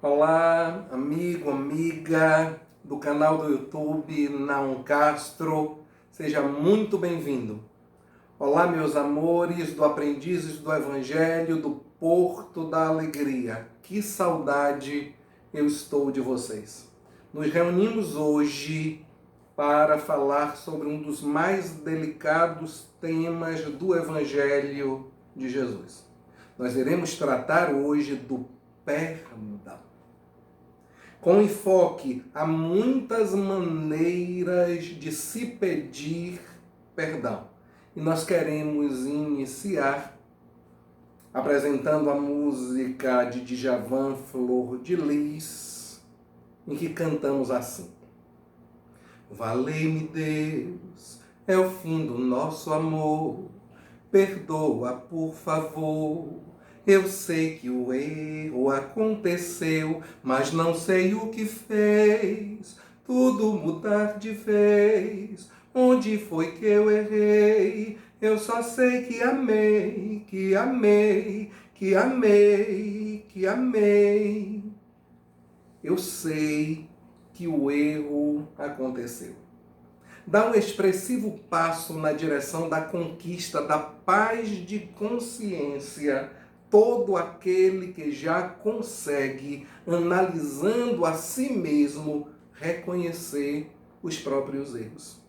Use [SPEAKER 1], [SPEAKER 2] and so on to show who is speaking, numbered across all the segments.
[SPEAKER 1] Olá, amigo, amiga do canal do YouTube Naum Castro, seja muito bem-vindo. Olá, meus amores do Aprendizes do Evangelho do Porto da Alegria. Que saudade eu estou de vocês. Nos reunimos hoje para falar sobre um dos mais delicados temas do Evangelho de Jesus. Nós iremos tratar hoje do perdão. Com enfoque, há muitas maneiras de se pedir perdão. E nós queremos iniciar apresentando a música de Djavan, Flor de Lis, em que cantamos assim: Valei-me Deus, é o fim do nosso amor, perdoa por favor. Eu sei que o erro aconteceu, mas não sei o que fez tudo mudar de vez. Onde foi que eu errei? Eu só sei que amei, que amei, que amei, que amei. Eu sei que o erro aconteceu. Dá um expressivo passo na direção da conquista da paz de consciência todo aquele que já consegue, analisando a si mesmo, reconhecer os próprios erros.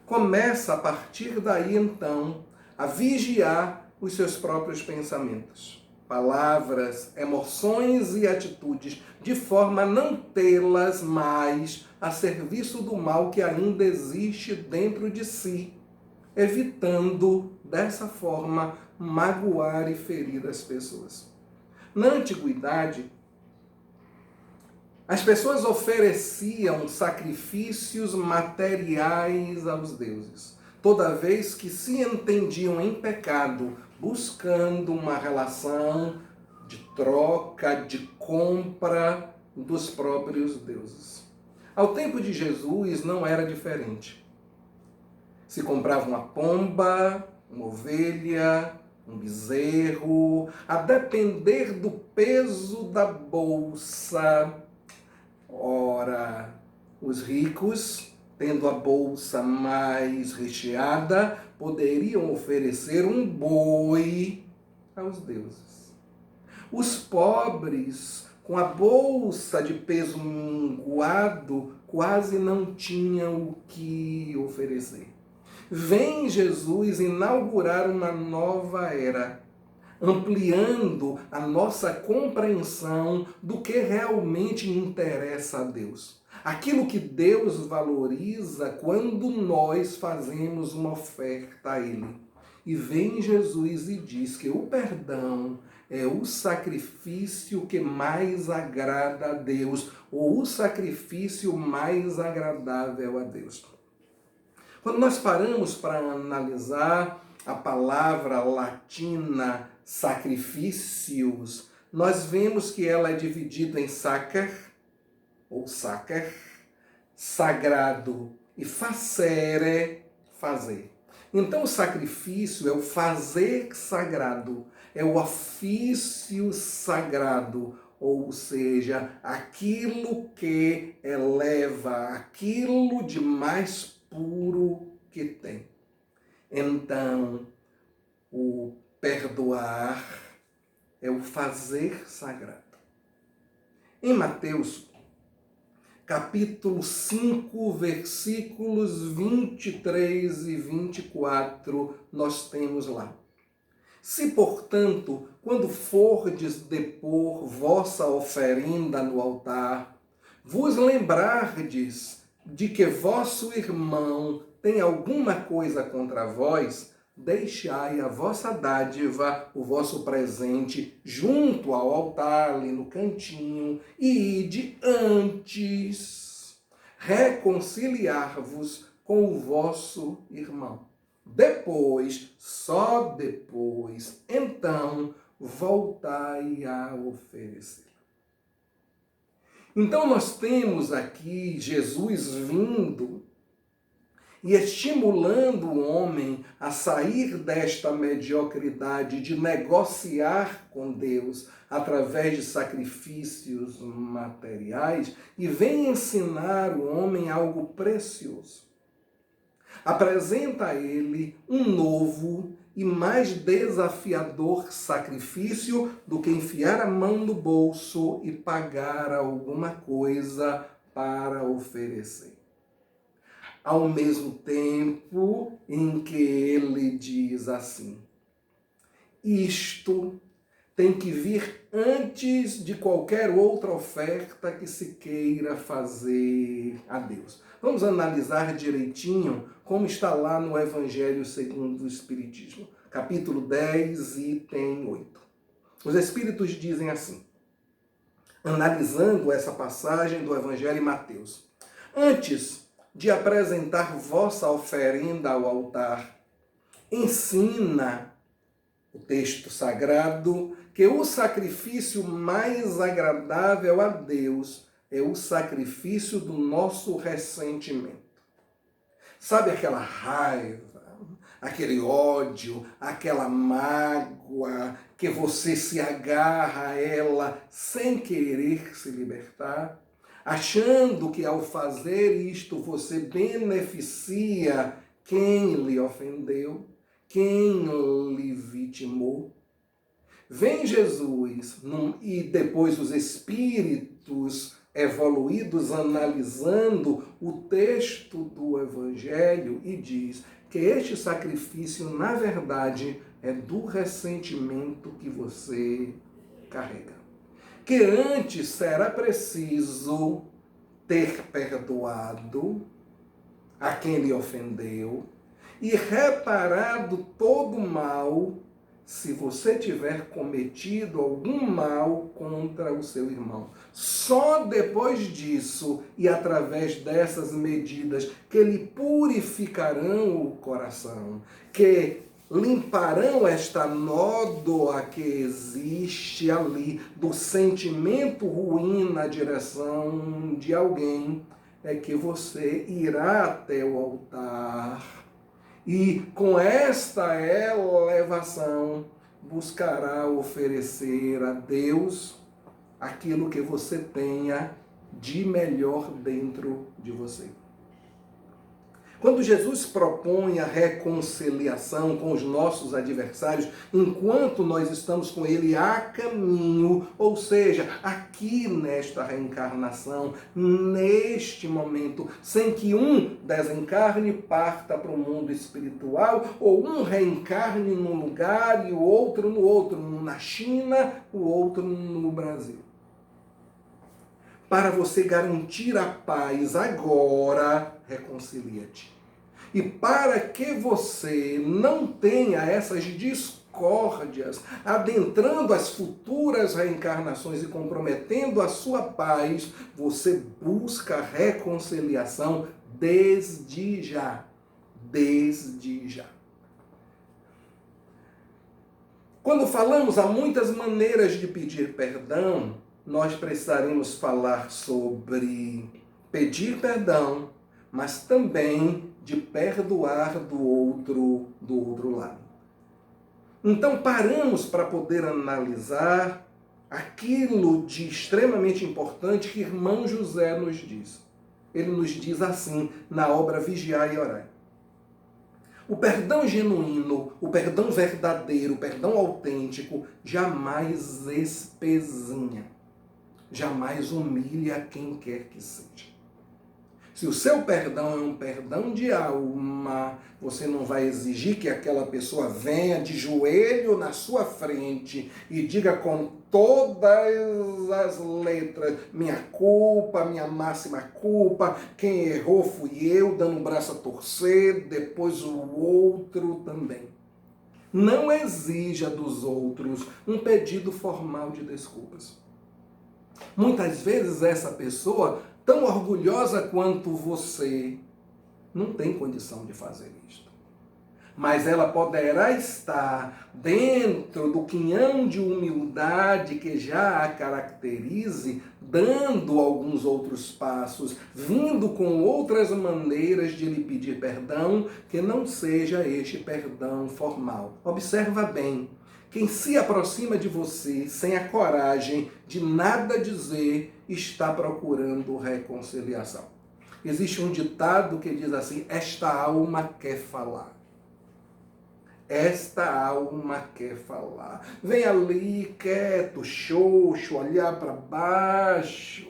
[SPEAKER 1] Começa a partir daí, então, a vigiar os seus próprios pensamentos, palavras, emoções e atitudes, de forma a não tê-las mais a serviço do mal que ainda existe dentro de si, evitando, dessa forma, magoar e ferir as pessoas. Na antiguidade, as pessoas ofereciam sacrifícios materiais aos deuses, toda vez que se entendiam em pecado, buscando uma relação de troca, de compra dos próprios deuses. Ao tempo de Jesus não era diferente. Se comprava uma pomba, uma ovelha, um bezerro, a depender do peso da bolsa. Ora, os ricos, tendo a bolsa mais recheada, poderiam oferecer um boi aos deuses. Os pobres, com a bolsa de peso minguado, quase não tinham o que oferecer. Vem Jesus inaugurar uma nova era, ampliando a nossa compreensão do que realmente interessa a Deus. Aquilo que Deus valoriza quando nós fazemos uma oferta a Ele. E vem Jesus e diz que o perdão é o sacrifício que mais agrada a Deus, ou o sacrifício mais agradável a Deus. Quando nós paramos para analisar a palavra latina sacrifícios, nós vemos que ela é dividida em sacer, ou sacer, sagrado, e facere, fazer. Então o sacrifício é o fazer sagrado, é o ofício sagrado, ou seja, aquilo que eleva, aquilo de mais puro que tem. Então, o perdoar é o fazer sagrado. Em Mateus, capítulo 5, versículos 23 e 24, nós temos lá: Se, portanto, quando fordes depor vossa oferenda no altar, vos lembrardes de que vosso irmão tem alguma coisa contra vós, deixai a vossa dádiva, o vosso presente, junto ao altar, ali no cantinho, e ide antes reconciliar-vos com o vosso irmão. Depois, só depois, então, voltai a oferecer. Então nós temos aqui Jesus vindo e estimulando o homem a sair desta mediocridade de negociar com Deus através de sacrifícios materiais, e vem ensinar o homem algo precioso. Apresenta a ele um novo e mais desafiador sacrifício do que enfiar a mão no bolso e pagar alguma coisa para oferecer. Ao mesmo tempo em que ele diz assim: isto tem que vir antes de qualquer outra oferta que se queira fazer a Deus. Vamos analisar direitinho como está lá no Evangelho segundo o Espiritismo, capítulo 10, item 8. Os Espíritos dizem assim, analisando essa passagem do Evangelho em Mateus: antes de apresentar vossa oferenda ao altar, ensina o texto sagrado que o sacrifício mais agradável a Deus é o sacrifício do nosso ressentimento. Sabe aquela raiva, aquele ódio, aquela mágoa que você se agarra a ela sem querer se libertar, achando que ao fazer isto você beneficia quem lhe ofendeu, quem lhe vitimou? Vem Jesus e depois os espíritos evoluídos analisando o texto do Evangelho e diz que este sacrifício, na verdade, é do ressentimento que você carrega. Que antes será preciso ter perdoado a quem lhe ofendeu e reparado todo o mal se você tiver cometido algum mal contra o seu irmão. Só depois disso e através dessas medidas que lhe purificarão o coração, que limparão esta nódoa que existe ali do sentimento ruim na direção de alguém, é que você irá até o altar e com esta elevação buscará oferecer a Deus aquilo que você tenha de melhor dentro de você. Quando Jesus propõe a reconciliação com os nossos adversários, enquanto nós estamos com Ele a caminho, ou seja, aqui nesta reencarnação, neste momento, sem que um desencarne e parta para o mundo espiritual, ou um reencarne num lugar e o outro no outro, um na China, o outro no Brasil. Para você garantir a paz agora, reconcilia-te. E para que você não tenha essas discórdias adentrando as futuras reencarnações e comprometendo a sua paz, você busca a reconciliação desde já. Desde já. Quando falamos há muitas maneiras de pedir perdão, nós precisaremos falar sobre pedir perdão, mas também de perdoar do outro lado. Então paramos para poder analisar aquilo de extremamente importante que irmão José nos diz. Ele nos diz assim na obra Vigiai e Orai. O perdão genuíno, o perdão verdadeiro, o perdão autêntico, jamais espezinha, jamais humilha quem quer que seja. Se o seu perdão é um perdão de alma, você não vai exigir que aquela pessoa venha de joelho na sua frente e diga com todas as letras, minha culpa, minha máxima culpa, quem errou fui eu, dando o braço a torcer, depois o outro também. Não exija dos outros um pedido formal de desculpas. Muitas vezes essa pessoa, tão orgulhosa quanto você, não tem condição de fazer isto. mas ela poderá estar dentro do quinhão de humildade que já a caracterize, dando alguns outros passos, vindo com outras maneiras de lhe pedir perdão, que não seja este perdão formal. Observa bem, quem se aproxima de você sem a coragem de nada dizer, está procurando reconciliação. Existe um ditado que diz assim: esta alma quer falar. Esta alma quer falar. Vem ali quieto, xoxo, olhar para baixo.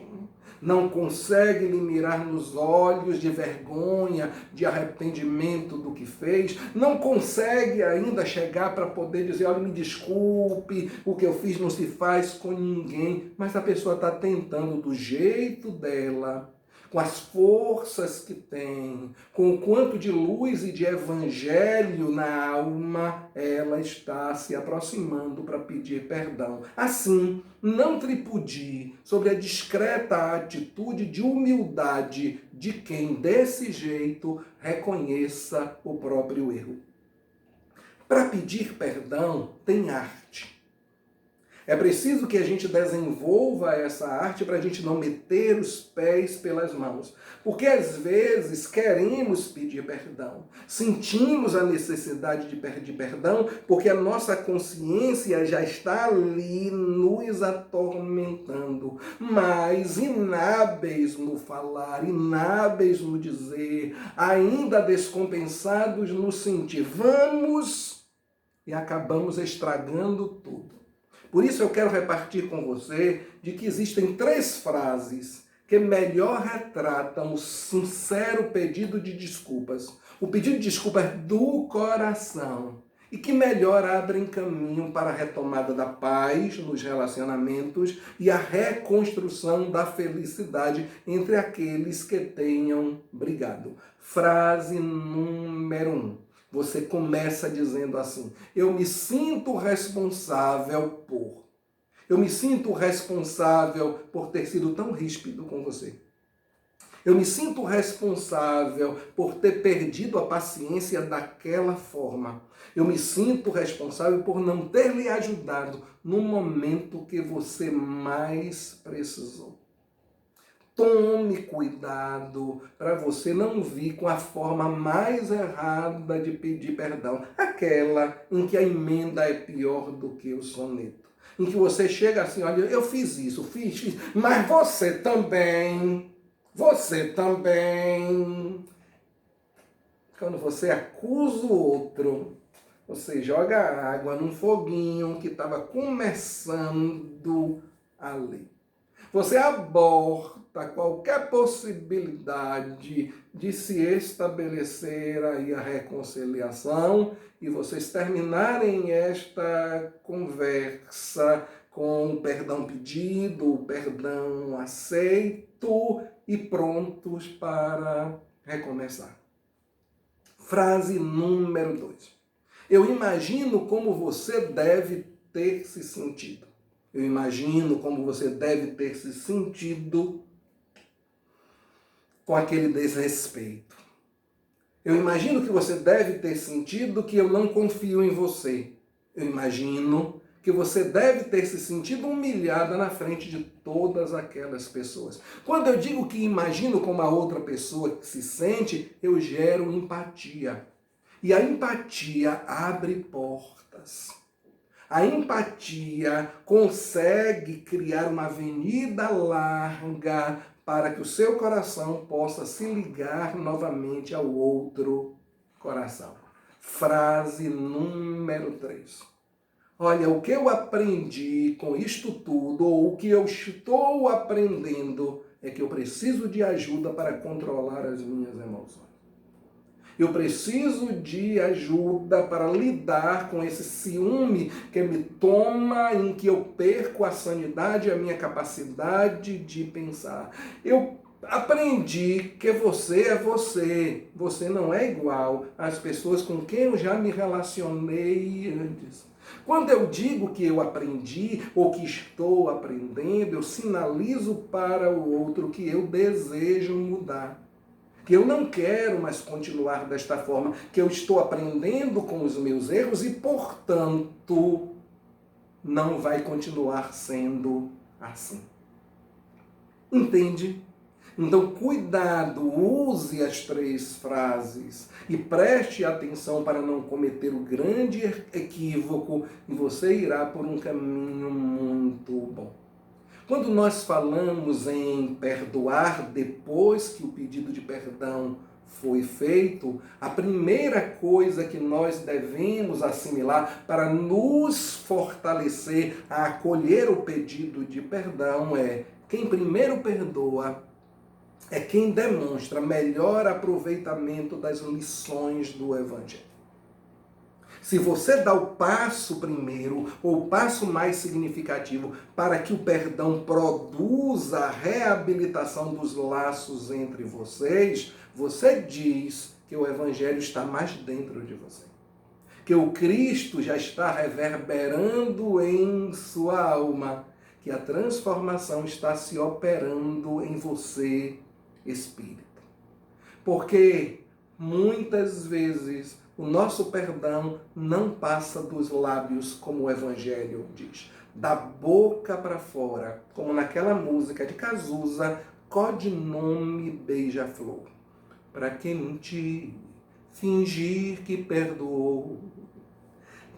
[SPEAKER 1] Não consegue lhe mirar nos olhos de vergonha, de arrependimento do que fez. Não consegue ainda chegar para poder dizer: olha, me desculpe, o que eu fiz não se faz com ninguém. Mas a pessoa está tentando do jeito dela, com as forças que tem, com o quanto de luz e de evangelho na alma, ela está se aproximando para pedir perdão. Assim, não tripudie sobre a discreta atitude de humildade de quem, desse jeito, reconheça o próprio erro. Para pedir perdão, tem arte. É preciso que a gente desenvolva essa arte para a gente não meter os pés pelas mãos. Porque às vezes queremos pedir perdão, sentimos a necessidade de pedir perdão, porque a nossa consciência já está ali nos atormentando. Mas inábeis no falar, inábeis no dizer, ainda descompensados no sentir, vamos e acabamos estragando tudo. Por isso eu quero repartir com você de que existem 3 frases que melhor retratam o sincero pedido de desculpas. O pedido de desculpas do coração. E que melhor abrem caminho para a retomada da paz nos relacionamentos e a reconstrução da felicidade entre aqueles que tenham brigado. Frase número 1. Você começa dizendo assim: eu me sinto responsável por. Eu me sinto responsável por ter sido tão ríspido com você. Eu me sinto responsável por ter perdido a paciência daquela forma. Eu me sinto responsável por não ter lhe ajudado no momento que você mais precisou. Tome cuidado para você não vir com a forma mais errada de pedir perdão. Aquela em que a emenda é pior do que o soneto. Em que você chega assim: olha, eu fiz isso, fiz, mas você também. Quando você acusa o outro, você joga água num foguinho que estava começando ali. Você aborta qualquer possibilidade de se estabelecer aí a reconciliação e vocês terminarem esta conversa com o perdão pedido, o perdão aceito e prontos para recomeçar. Frase número 2. Eu imagino como você deve ter se sentido. Eu imagino como você deve ter se sentido com aquele desrespeito. Eu imagino que você deve ter sentido que eu não confio em você. Eu imagino que você deve ter se sentido humilhada na frente de todas aquelas pessoas. Quando eu digo que imagino como a outra pessoa se sente, eu gero empatia. E a empatia abre portas. A empatia consegue criar uma avenida larga para que o seu coração possa se ligar novamente ao outro coração. Frase número 3. Olha, o que eu aprendi com isto tudo, ou o que eu estou aprendendo, é que eu preciso de ajuda para controlar as minhas emoções. Eu preciso de ajuda para lidar com esse ciúme que me toma, em que eu perco a sanidade e a minha capacidade de pensar. Eu aprendi que você é você. Você não é igual às pessoas com quem eu já me relacionei antes. Quando eu digo que eu aprendi ou que estou aprendendo, eu sinalizo para o outro que eu desejo mudar. que eu não quero mais continuar desta forma, que eu estou aprendendo com os meus erros e, portanto, não vai continuar sendo assim. Entende? Então, cuidado, use as 3 frases e preste atenção para não cometer o grande equívoco e você irá por um caminho muito bom. Quando nós falamos em perdoar depois que o pedido de perdão foi feito, a primeira coisa que nós devemos assimilar para nos fortalecer a acolher o pedido de perdão é: quem primeiro perdoa é quem demonstra melhor aproveitamento das lições do Evangelho. Se você dá o passo primeiro, ou o passo mais significativo, para que o perdão produza a reabilitação dos laços entre vocês, você diz que o Evangelho está mais dentro de você. Que o Cristo já está reverberando em sua alma, que a transformação está se operando em você, espírito. Porque muitas vezes o nosso perdão não passa dos lábios, como o Evangelho diz, da boca para fora, como naquela música de Cazuza, Codinome Beija-Flor. Para que mentir, fingir que perdoou,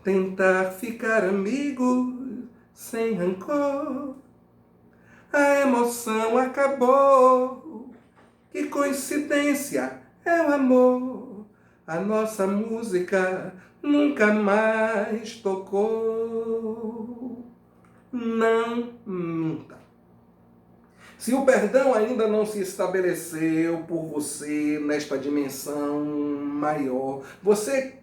[SPEAKER 1] tentar ficar amigo sem rancor, a emoção acabou. Que coincidência, é o amor. A nossa música nunca mais tocou. Não minta. Se o perdão ainda não se estabeleceu por você nesta dimensão maior, você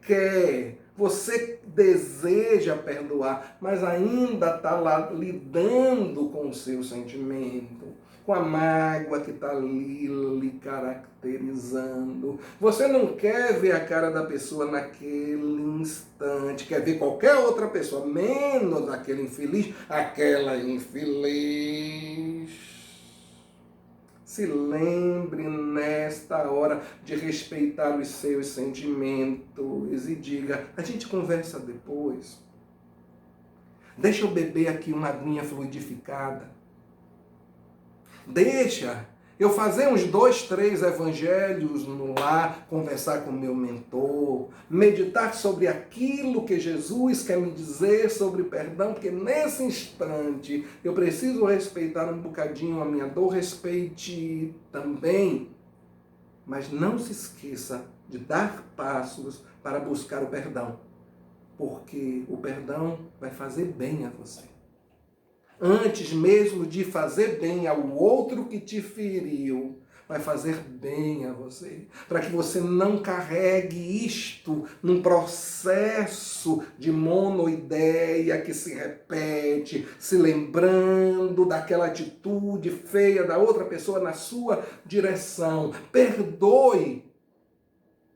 [SPEAKER 1] deseja perdoar, mas ainda está lá lidando com o seu sentimento, com a mágoa que está ali lhe caracterizando. Você não quer ver a cara da pessoa naquele instante, quer ver qualquer outra pessoa, menos aquele infeliz, aquela infeliz. Se lembre nesta hora de respeitar os seus sentimentos e diga: a gente conversa depois. Deixa eu beber aqui uma aguinha fluidificada. Deixa eu fazer uns 2, 3 evangelhos no lar, conversar com meu mentor, meditar sobre aquilo que Jesus quer me dizer sobre perdão, porque nesse instante eu preciso respeitar um bocadinho a minha dor, respeite também, mas não se esqueça de dar passos para buscar o perdão, porque o perdão vai fazer bem a você. Antes mesmo de fazer bem ao outro que te feriu, vai fazer bem a você. Para que você não carregue isto num processo de monoideia que se repete, se lembrando daquela atitude feia da outra pessoa na sua direção. Perdoe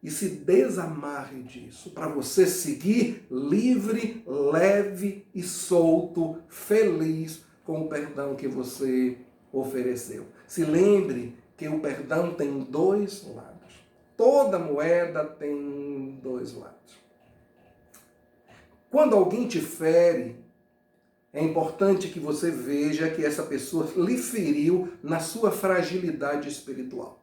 [SPEAKER 1] e se desamarre disso, para você seguir livre, leve e solto, feliz com o perdão que você ofereceu. Se lembre que o perdão tem 2 lados. Toda moeda tem 2 lados. Quando alguém te fere, é importante que você veja que essa pessoa lhe feriu na sua fragilidade espiritual.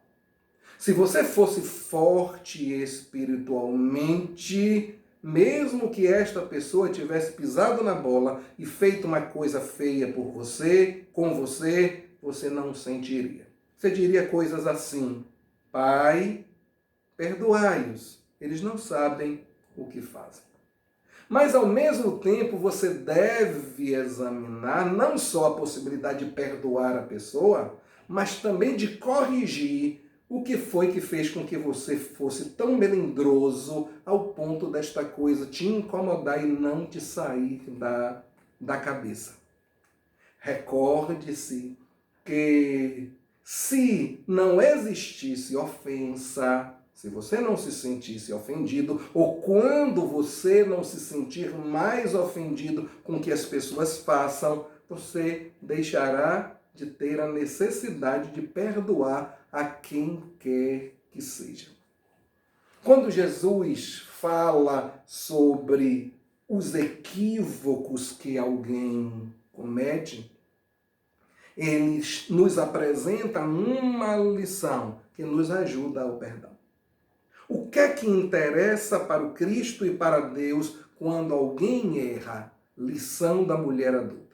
[SPEAKER 1] Se você fosse forte espiritualmente, mesmo que esta pessoa tivesse pisado na bola e feito uma coisa feia por você, com você, você não sentiria. Você diria coisas assim: Pai, perdoai-os, eles não sabem o que fazem. Mas, ao mesmo tempo, você deve examinar não só a possibilidade de perdoar a pessoa, mas também de corrigir o que foi que fez com que você fosse tão melindroso ao ponto desta coisa te incomodar e não te sair da cabeça. Recorde-se que se não existisse ofensa, se você não se sentisse ofendido, ou quando você não se sentir mais ofendido com o que as pessoas façam, você deixará de ter a necessidade de perdoar a quem quer que seja. Quando Jesus fala sobre os equívocos que alguém comete, ele nos apresenta uma lição que nos ajuda ao perdão. O que é que interessa para o Cristo e para Deus quando alguém erra? Lição da mulher adulta.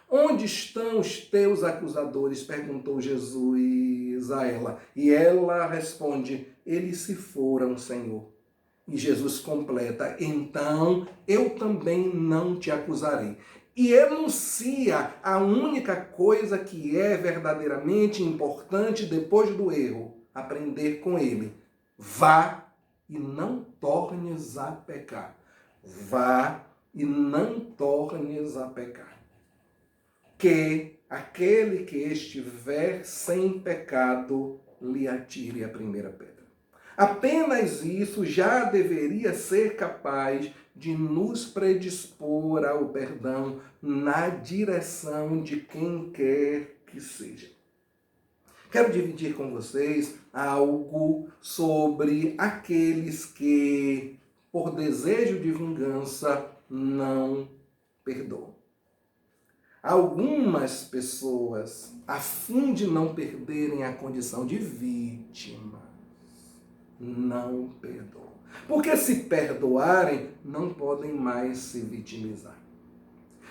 [SPEAKER 1] Onde estão os teus acusadores? Perguntou Jesus a ela. E ela responde, eles se foram, Senhor. E Jesus completa, então eu também não te acusarei. E enuncia a única coisa que é verdadeiramente importante depois do erro, aprender com ele. Vá e não tornes a pecar. Vá e não tornes a pecar. Que aquele que estiver sem pecado lhe atire a primeira pedra. Apenas isso já deveria ser capaz de nos predispor ao perdão na direção de quem quer que seja. Quero dividir com vocês algo sobre aqueles que, por desejo de vingança, não perdoam. Algumas pessoas, a fim de não perderem a condição de vítima, não perdoam. Porque se perdoarem, não podem mais se vitimizar.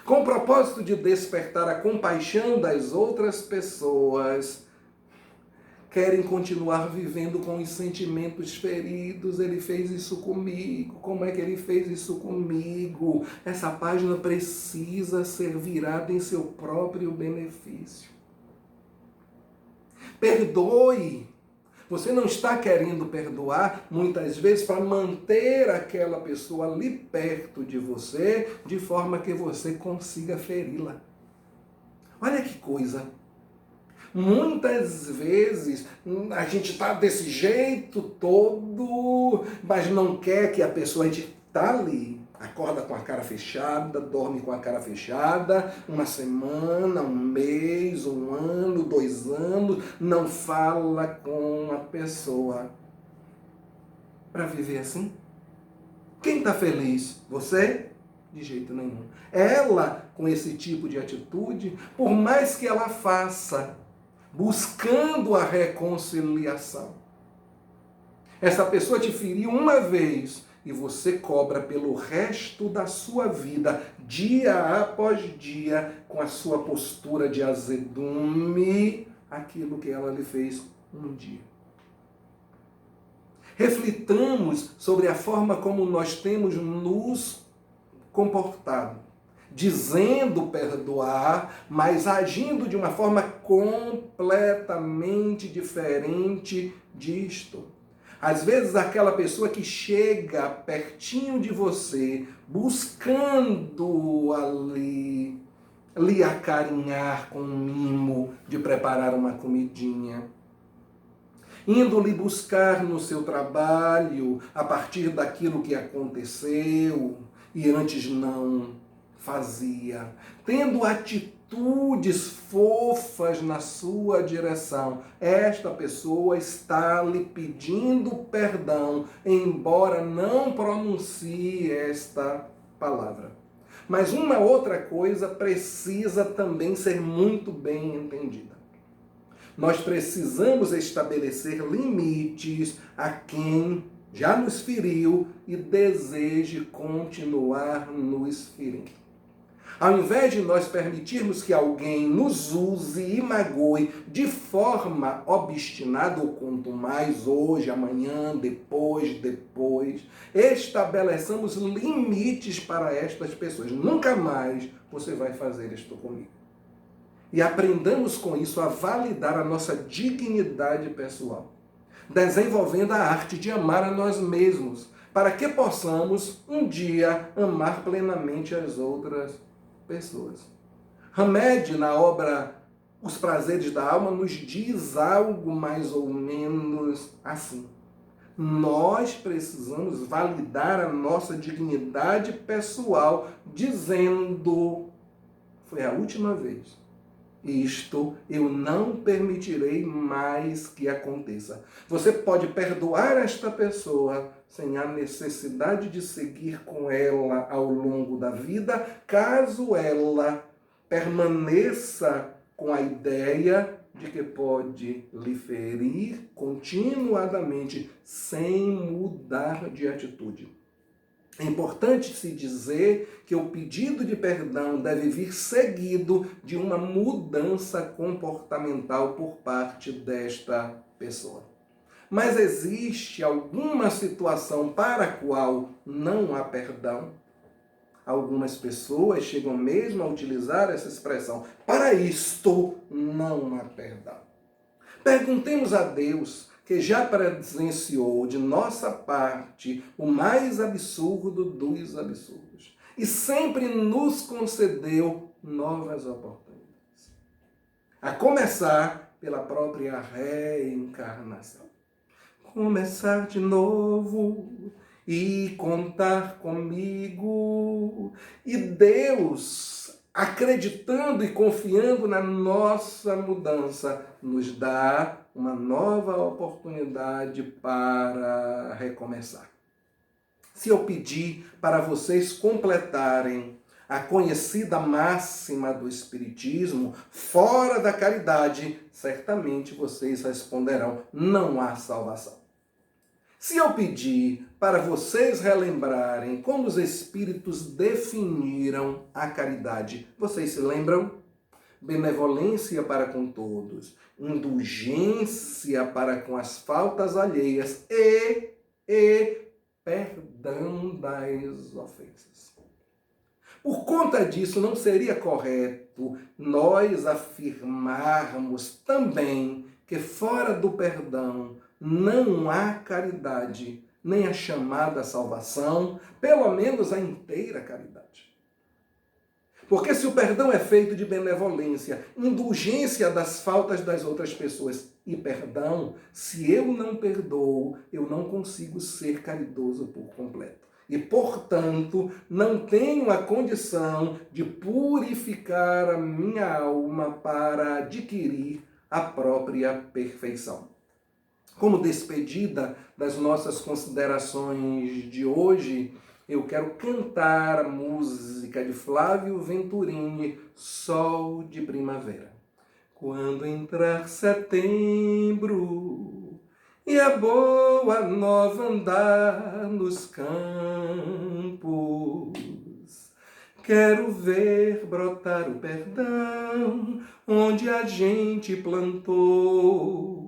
[SPEAKER 1] Com o propósito de despertar a compaixão das outras pessoas, querem continuar vivendo com os sentimentos feridos. Ele fez isso comigo. Como é que ele fez isso comigo? Essa página precisa ser virada em seu próprio benefício. Perdoe. Você não está querendo perdoar, muitas vezes, para manter aquela pessoa ali perto de você, de forma que você consiga feri-la. Olha que coisa. Muitas vezes a gente está desse jeito todo, mas não quer que a pessoa, a gente está ali, acorda com a cara fechada, dorme com a cara fechada, uma semana, um mês, um ano, 2 anos, não fala com a pessoa. Para viver assim? Quem está feliz? Você? De jeito nenhum. Ela, com esse tipo de atitude, por mais que ela faça, buscando a reconciliação. Essa pessoa te feriu uma vez e você cobra pelo resto da sua vida, dia após dia, com a sua postura de azedume, aquilo que ela lhe fez um dia. Reflitamos sobre a forma como nós temos nos comportado. Dizendo perdoar, mas agindo de uma forma completamente diferente disto. Às vezes aquela pessoa que chega pertinho de você, buscando ali lhe acarinhar com um mimo de preparar uma comidinha, indo lhe buscar no seu trabalho a partir daquilo que aconteceu e antes não fazia, tendo atitudes fofas na sua direção. Esta pessoa está lhe pedindo perdão, embora não pronuncie esta palavra. Mas uma outra coisa precisa também ser muito bem entendida. Nós precisamos estabelecer limites a quem já nos feriu e deseje continuar nos ferindo. Ao invés de nós permitirmos que alguém nos use e magoe de forma obstinada, ou quanto mais hoje, amanhã, depois, estabeleçamos limites para estas pessoas. Nunca mais você vai fazer isto comigo. E aprendamos com isso a validar a nossa dignidade pessoal, desenvolvendo a arte de amar a nós mesmos, para que possamos um dia amar plenamente as outras pessoas. Hamed, na obra Os Prazeres da Alma, nos diz algo mais ou menos assim. Nós precisamos validar a nossa dignidade pessoal, dizendo, foi a última vez Isto eu não permitirei mais que aconteça. Você pode perdoar esta pessoa sem a necessidade de seguir com ela ao longo da vida, caso ela permaneça com a ideia de que pode lhe ferir continuadamente sem mudar de atitude. É importante se dizer que o pedido de perdão deve vir seguido de uma mudança comportamental por parte desta pessoa. Mas existe alguma situação para a qual não há perdão? Algumas pessoas chegam mesmo a utilizar essa expressão: para isto não há perdão. Perguntemos a Deus, que já presenciou de nossa parte o mais absurdo dos absurdos e sempre nos concedeu novas oportunidades. A começar pela própria reencarnação. Começar de novo e contar comigo. E Deus, acreditando e confiando na nossa mudança, nos dá uma nova oportunidade para recomeçar. Se eu pedir para vocês completarem a conhecida máxima do Espiritismo, fora da caridade, certamente vocês responderão: não há salvação. Se eu pedir para vocês relembrarem como os Espíritos definiram a caridade, vocês se lembram? Benevolência para com todos, indulgência para com as faltas alheias e perdão das ofensas. Por conta disso, não seria correto nós afirmarmos também que fora do perdão não há caridade, nem a chamada salvação, pelo menos a inteira caridade. Porque se o perdão é feito de benevolência, indulgência das faltas das outras pessoas e perdão, se eu não perdoo, eu não consigo ser caridoso por completo. E, portanto, não tenho a condição de purificar a minha alma para adquirir a própria perfeição. Como despedida das nossas considerações de hoje, eu quero cantar a música de Flávio Venturini, Sol de Primavera. Quando entrar setembro e a boa nova andar nos campos, quero ver brotar o perdão onde a gente plantou.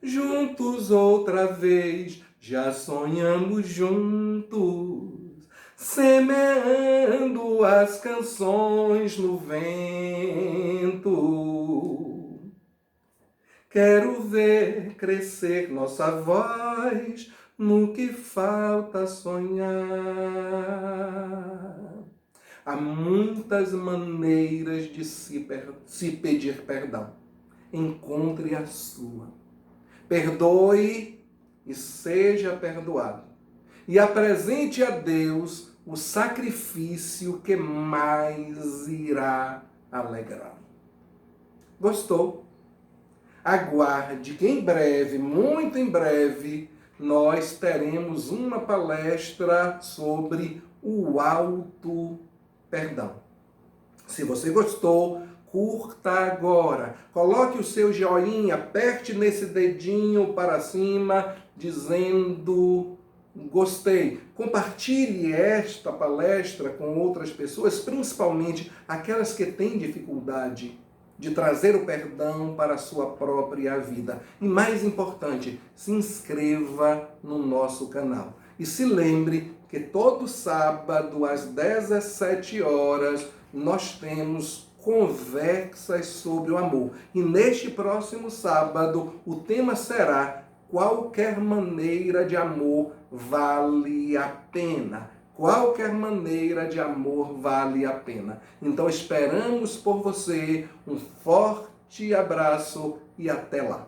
[SPEAKER 1] Juntos outra vez, já sonhamos juntos, semeando as canções no vento. Quero ver crescer nossa voz no que falta sonhar. Há muitas maneiras de se pedir perdão. Encontre a sua. Perdoe e seja perdoado. E apresente a Deus o sacrifício que mais irá alegrá-lo. Gostou? Aguarde que em breve, muito em breve, nós teremos uma palestra sobre o auto perdão. Se você gostou, curta agora. Coloque o seu joinha, aperte nesse dedinho para cima, dizendo gostei. Compartilhe esta palestra com outras pessoas, principalmente aquelas que têm dificuldade de trazer o perdão para a sua própria vida. E mais importante, se inscreva no nosso canal. E se lembre que todo sábado, às 17 horas, nós temos conversas sobre o amor. E neste próximo sábado, o tema será: qualquer maneira de amor vale a pena. Qualquer maneira de amor vale a pena. Então esperamos por você. Um forte abraço e até lá.